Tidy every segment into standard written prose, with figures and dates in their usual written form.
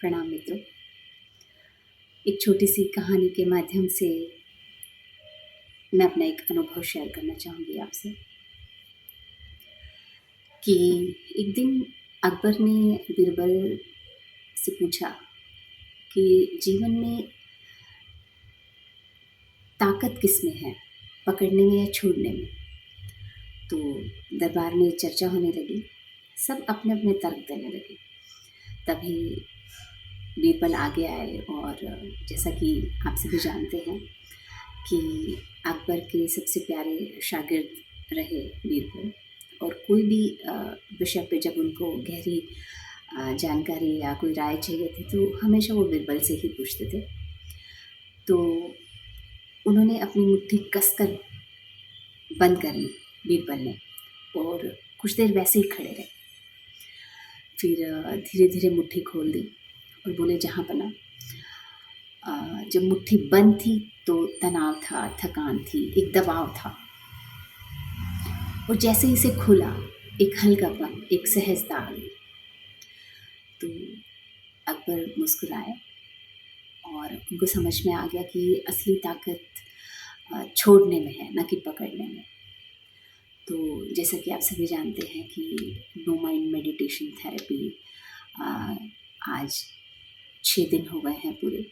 प्रणाम मित्रों। एक छोटी सी कहानी के माध्यम से मैं अपना एक अनुभव शेयर करना चाहूँगी आपसे कि एक दिन अकबर ने बीरबल से पूछा कि जीवन में ताकत किस में है, पकड़ने में या छोड़ने में। तो दरबार में चर्चा होने लगी, सब अपने अपने तर्क देने लगे। तभी बीरबल आगे आए और जैसा कि आप सभी जानते हैं कि अकबर के सबसे प्यारे शागिर्द रहे बीरबल, और कोई भी विषय पे जब उनको गहरी जानकारी या कोई राय चाहिए थी तो हमेशा वो बीरबल से ही पूछते थे। तो उन्होंने अपनी मुट्ठी कसकर बंद कर ली बीरबल ने, और कुछ देर वैसे ही खड़े रहे। फिर धीरे धीरे मुट्ठी खोल दी और बोले, जहाँ बना। जब मुट्ठी बंद थी तो तनाव था, थकान थी, एक दबाव था, और जैसे ही इसे खुला एक हल्कापन, एक सहजता आ गई। तो अकबर मुस्कुराए और उनको समझ में आ गया कि असली ताकत छोड़ने में है, न कि पकड़ने में। तो जैसा कि आप सभी जानते हैं कि नो माइंड मेडिटेशन थेरेपी आज 6 दिन हो गए हैं पूरे,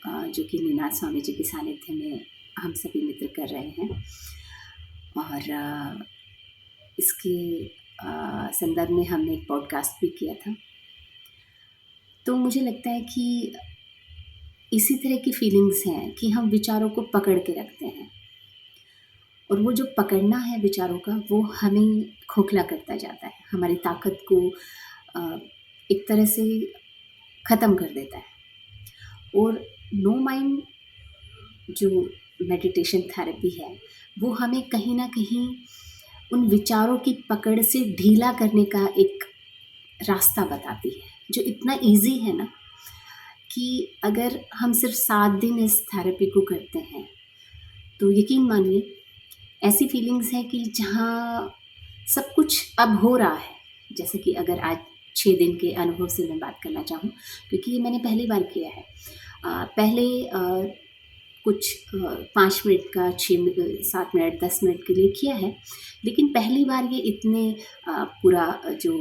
जो कि नीनाद स्वामी जी के सानिध्य में हम सभी मित्र कर रहे हैं। और इसके संदर्भ में हमने एक पॉडकास्ट भी किया था। तो मुझे लगता है कि इसी तरह की फीलिंग्स हैं कि हम विचारों को पकड़ के रखते हैं, और वो जो पकड़ना है विचारों का, वो हमें खोखला करता जाता है, हमारी ताकत को एक तरह से ख़त्म कर देता है। और नो माइंड जो मेडिटेशन थेरेपी है, वो हमें कहीं ना कहीं उन विचारों की पकड़ से ढीला करने का एक रास्ता बताती है, जो इतना इजी है ना कि अगर हम सिर्फ 7 दिन इस थेरेपी को करते हैं तो यकीन मानिए ऐसी फीलिंग्स है कि जहाँ सब कुछ अब हो रहा है। जैसे कि अगर आज 6 दिन के अनुभव से मैं बात करना चाहूँ, क्योंकि ये मैंने पहली बार किया है। पहले कुछ 5 मिनट का, 7 मिनट, 10 मिनट के लिए किया है, लेकिन पहली बार ये इतने पूरा जो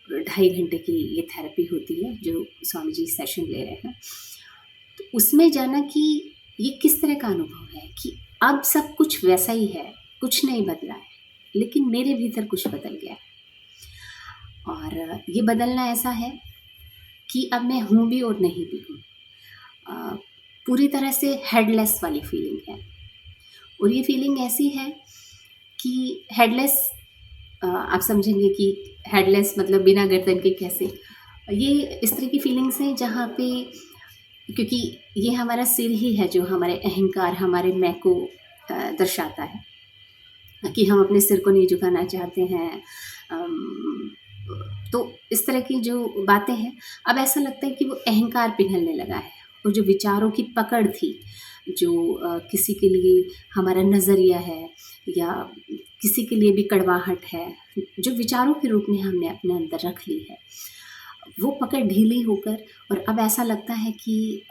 2.5 घंटे की ये थेरेपी होती है, जो स्वामी जी सेशन ले रहे हैं, तो उसमें जाना कि ये किस तरह का अनुभव है कि अब सब कुछ वैसा ही है, कुछ नहीं बदला है, लेकिन मेरे भीतर कुछ बदल गया है। और ये बदलना ऐसा है कि अब मैं हूँ भी और नहीं भी हूँ। पूरी तरह से हेडलेस वाली फीलिंग है। और ये फीलिंग ऐसी है कि हेडलेस, आप समझेंगे कि हेडलेस मतलब बिना गर्दन के कैसे। ये इस तरह की फीलिंग्स हैं जहाँ पे, क्योंकि ये हमारा सिर ही है जो हमारे अहंकार, हमारे मैं को दर्शाता है कि हम अपने सिर को नहीं झुकाना चाहते हैं। तो इस तरह की जो बातें हैं, अब ऐसा लगता है कि वो अहंकार पिघलने लगा है। और जो विचारों की पकड़ थी, जो किसी के लिए हमारा नज़रिया है या किसी के लिए भी कड़वाहट है, जो विचारों के रूप में हमने अपने अंदर रख ली है, वो पकड़ ढीली होकर, और अब ऐसा लगता है कि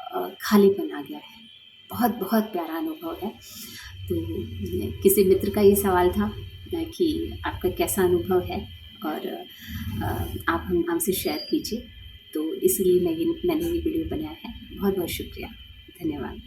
खालीपन आ गया है। बहुत बहुत प्यारा अनुभव है। तो किसी मित्र का ये सवाल था कि आपका कैसा अनुभव है, और आप हमसे शेयर कीजिए। तो इसलिए मैंने ये वीडियो बनाया है। बहुत बहुत शुक्रिया, धन्यवाद।